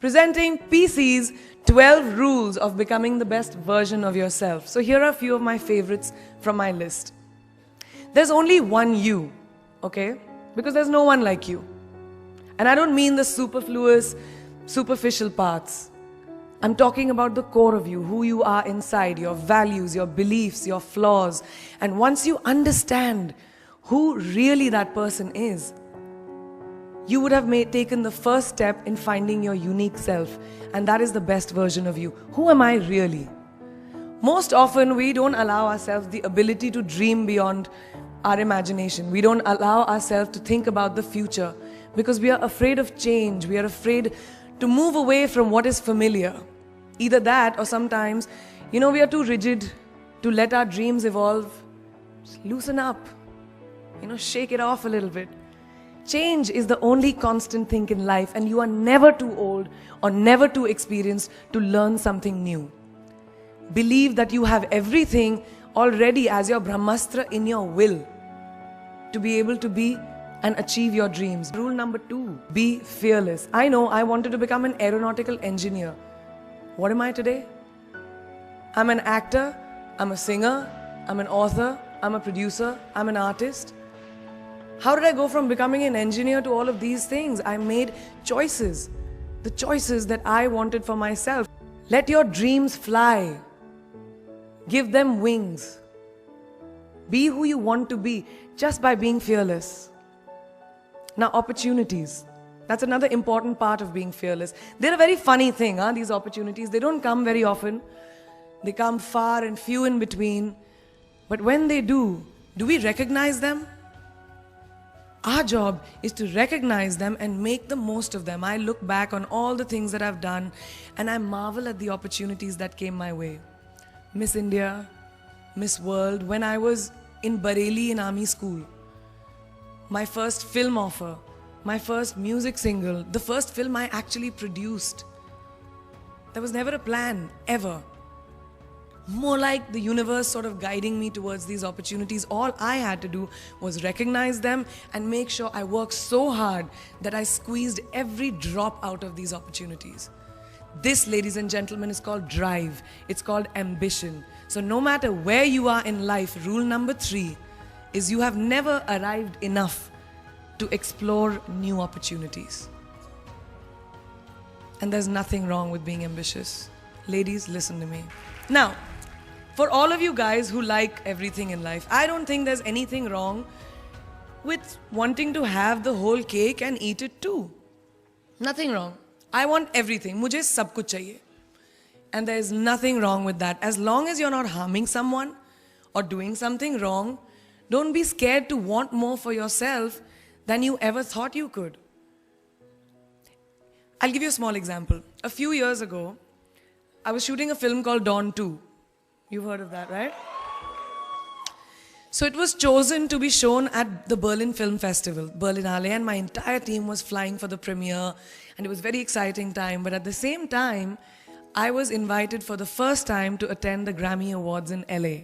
presenting PC's 12 rules of becoming the best version of yourself. So here are a few of my favorites from my list. There's only one you, okay? Because there's no one like you. And I don't mean the superfluous, superficial parts. I'm talking about the core of you, who you are inside, your values, your beliefs, your flaws. And once you understand who really that person is, you would have taken the first step in finding your unique self. And that is the best version of you. Who am I really? Most often, we don't allow ourselves the ability to dream beyond our imagination. We don't allow ourselves to think about the future because we are afraid of change. We are afraid to move away from what is familiar. Either that or sometimes, we are too rigid to let our dreams evolve. Just loosen up. Shake it off a little bit. Change is the only constant thing in life, and you are never too old or never too experienced to learn something new. Believe that you have everything already as your Brahmastra in your will to be able to be and achieve your dreams. Rule number 2, be fearless. I know I wanted to become an aeronautical engineer. What am I today? I'm an actor, I'm a singer, I'm an author, I'm a producer, I'm an artist. How did I go from becoming an engineer to all of these things? I made choices. The choices that I wanted for myself. Let your dreams fly. Give them wings. Be who you want to be just by being fearless. Now, opportunities. That's another important part of being fearless. They're a very funny thing, these opportunities. They don't come very often. They come far and few in between. But when they do we recognize them? Our job is to recognize them and make the most of them. I look back on all the things that I've done and I marvel at the opportunities that came my way. Miss India, Miss World, when I was in Bareilly in army school. My first film offer, my first music single, the first film I actually produced. There was never a plan, ever. More like the universe sort of guiding me towards these opportunities. All I had to do was recognize them and make sure I worked so hard that I squeezed every drop out of these opportunities. This, ladies and gentlemen, is called drive. It's called ambition. So no matter where you are in life, rule number 3 is you have never arrived enough to explore new opportunities. And there's nothing wrong with being ambitious. Ladies, listen to me. Now, for all of you guys who like everything in life, I don't think there's anything wrong with wanting to have the whole cake and eat it too. Nothing wrong. I want everything. Mujhe sab kuch chahiye. And there is nothing wrong with that. As long as you're not harming someone or doing something wrong, don't be scared to want more for yourself than you ever thought you could. I'll give you a small example. A few years ago, I was shooting a film called Dawn 2. You've heard of that, right? So it was chosen to be shown at the Berlin Film Festival, Berlinale, and my entire team was flying for the premiere, and it was a very exciting time. But at the same time, I was invited for the first time to attend the Grammy Awards in LA.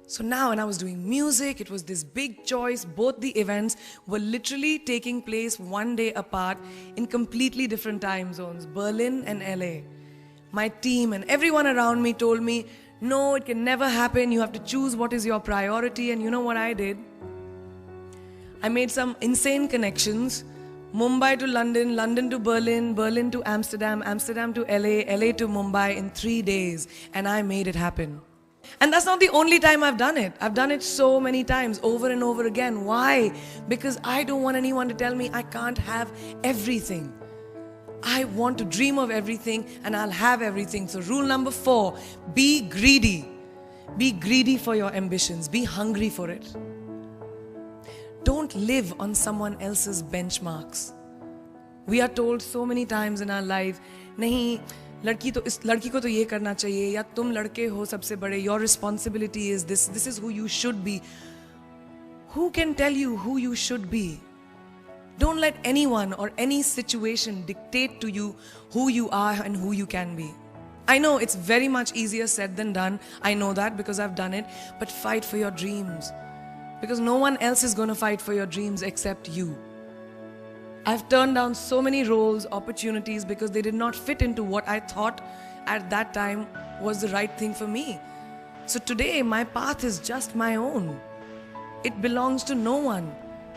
So now, when I was doing music, it was this big choice. Both the events were literally taking place one day apart in completely different time zones, Berlin and LA. My team and everyone around me told me, no, it can never happen. You have to choose what is your priority. And you know what I did? I made some insane connections. Mumbai to London, London to Berlin, Berlin to Amsterdam, Amsterdam to LA, LA to Mumbai in 3 days. And I made it happen. And that's not the only time I've done it. I've done it so many times, over and over again. Why? Because I don't want anyone to tell me I can't have everything. I want to dream of everything and I'll have everything. So rule number 4, be greedy. Be greedy for your ambitions. Be hungry for it. Don't live on someone else's benchmarks. We are told so many times in our life, nahi, लड़की को तो ये करना चाहिए, या तुम लड़के हो सबसे बड़े, your responsibility is this is who you should be. Who can tell you who you should be? Don't let anyone or any situation dictate to you who you are and who you can be. I know it's very much easier said than done. I know that because I've done it. But fight for your dreams. Because no one else is going to fight for your dreams except you. I've turned down so many roles, opportunities because they did not fit into what I thought at that time was the right thing for me. So today, my path is just my own. It belongs to no one.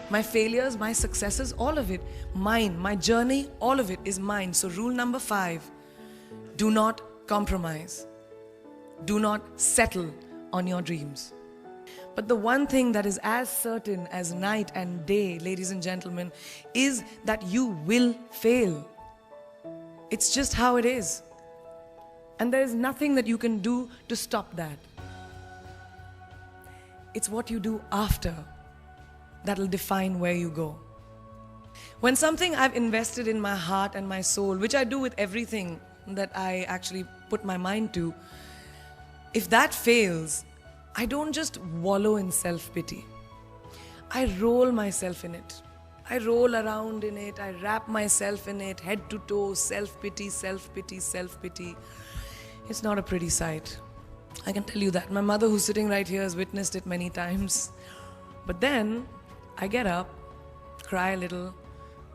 My failures, my successes, all of it, mine. My journey, all of it is mine. So rule number 5, do not compromise. Do not settle on your dreams. But the one thing that is as certain as night and day, ladies and gentlemen, is that you will fail. It's just how it is. And there is nothing that you can do to stop that. It's what you do after that'll define where you go. When something I've invested in my heart and my soul, which I do with everything that I actually put my mind to, if that fails, I don't just wallow in self-pity. I roll myself in it. I roll around in it. I wrap myself in it, head to toe, self-pity, self-pity, self-pity. It's not a pretty sight. I can tell you that. My mother, who's sitting right here, has witnessed it many times. But then I get up, cry a little,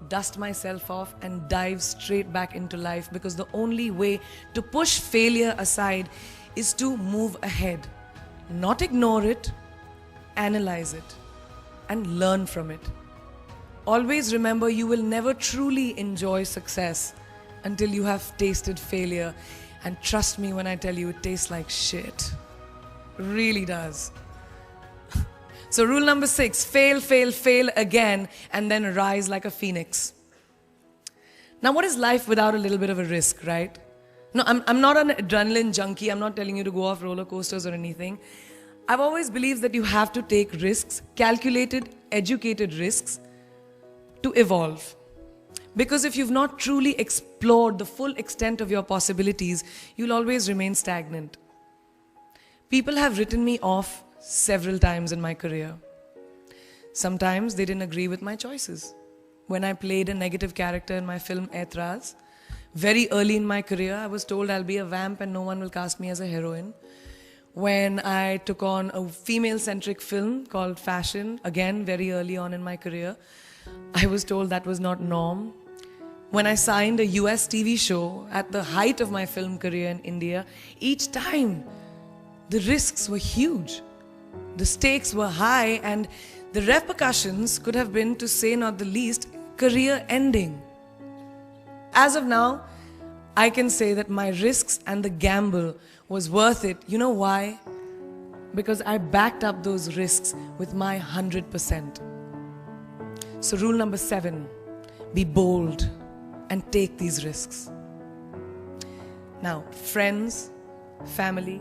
dust myself off, and dive straight back into life, because the only way to push failure aside is to move ahead. Not ignore it, analyze it, and learn from it. Always remember, you will never truly enjoy success until you have tasted failure. And trust me when I tell you, it tastes like shit. Really does. So rule number 6, fail, fail, fail again, and then rise like a phoenix. Now, what is life without a little bit of a risk, right? No, I'm not an adrenaline junkie. I'm not telling you to go off roller coasters or anything. I've always believed that you have to take risks, calculated, educated risks, to evolve. Because if you've not truly explored the full extent of your possibilities, you'll always remain stagnant. People have written me off several times in my career. Sometimes they didn't agree with my choices. When I played a negative character in my film Aitraz, very early in my career, I was told I'll be a vamp and no one will cast me as a heroine. When I took on a female-centric film called Fashion, again, very early on in my career, I was told that was not norm. When I signed a US TV show at the height of my film career in India, each time the risks were huge. The stakes were high, and the repercussions could have been, to say not the least, career ending. As of now, I can say that my risks and the gamble was worth it. You know why? Because I backed up those risks with my 100%. So rule number 7, be bold and take these risks. Now, friends, family,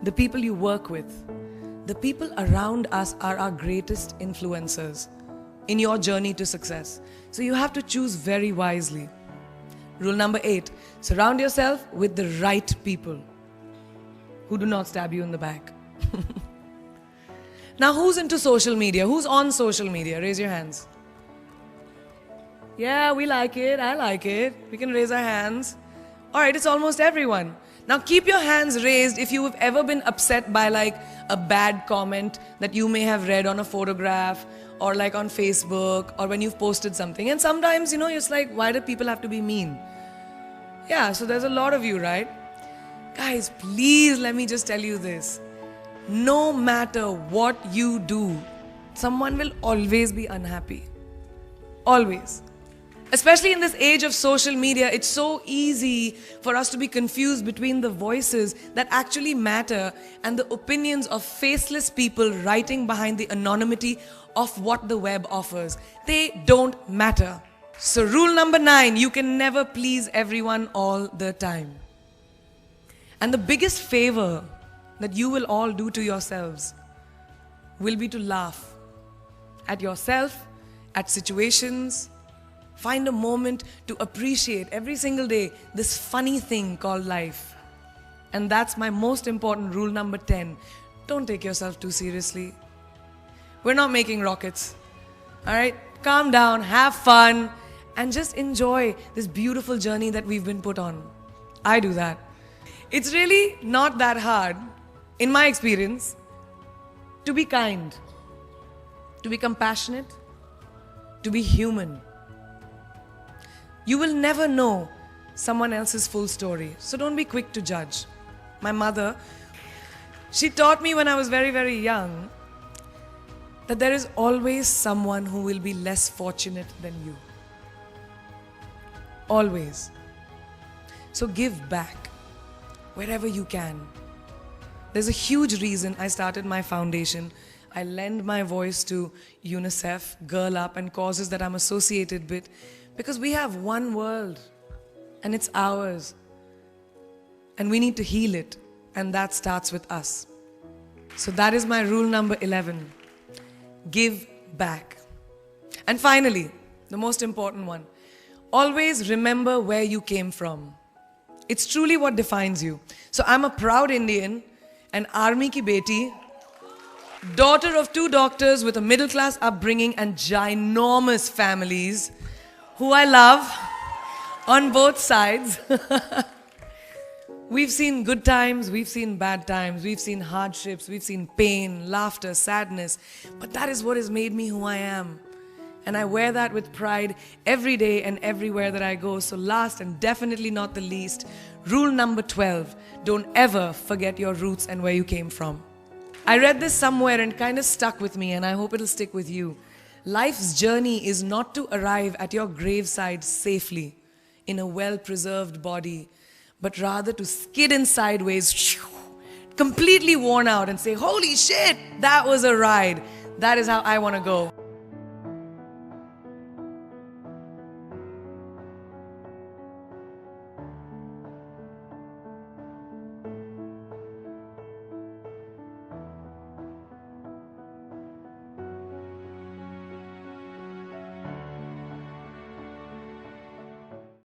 the people you work with, the people around us are our greatest influencers in your journey to success. So you have to choose very wisely. Rule number 8, surround yourself with the right people who do not stab you in the back. Now, who's into social media? Who's on social media? Raise your hands. Yeah, we like it. I like it. We can raise our hands. All right, it's almost everyone. Now keep your hands raised if you have ever been upset by like a bad comment that you may have read on a photograph or like on Facebook or when you've posted something. And sometimes, you know, it's like, why do people have to be mean? Yeah, so there's a lot of you, right? Guys, please let me just tell you this. No matter what you do, someone will always be unhappy. Always. Especially in this age of social media, it's so easy for us to be confused between the voices that actually matter and the opinions of faceless people writing behind the anonymity of what the web offers. They don't matter. So rule number 9, you can never please everyone all the time. And the biggest favor that you will all do to yourselves will be to laugh at yourself, at situations. Find a moment to appreciate every single day this funny thing called life. And that's my most important rule number 10. Don't take yourself too seriously. We're not making rockets. All right? Calm down, have fun, and just enjoy this beautiful journey that we've been put on. I do that. It's really not that hard, in my experience, to be kind, to be compassionate, to be human. You will never know someone else's full story. So don't be quick to judge. My mother, she taught me when I was very, very young that there is always someone who will be less fortunate than you. Always. So give back wherever you can. There's a huge reason I started my foundation. I lend my voice to UNICEF, Girl Up, and causes that I'm associated with, because we have one world and it's ours. And we need to heal it, and that starts with us. So that is my rule number 11. Give back. And finally, the most important one, always remember where you came from. It's truly what defines you. So I'm a proud Indian, an army ki beti, daughter of 2 doctors with a middle class upbringing and ginormous families who I love on both sides. We've seen good times, we've seen bad times, we've seen hardships, we've seen pain, laughter, sadness. But that is what has made me who I am. And I wear that with pride every day and everywhere that I go. So last and definitely not the least, rule number 12, don't ever forget your roots and where you came from. I read this somewhere and kind of stuck with me, and I hope it'll stick with you. Life's journey is not to arrive at your graveside safely in a well-preserved body, but rather to skid in sideways, completely worn out, and say, holy shit, that was a ride. That is how I want to go.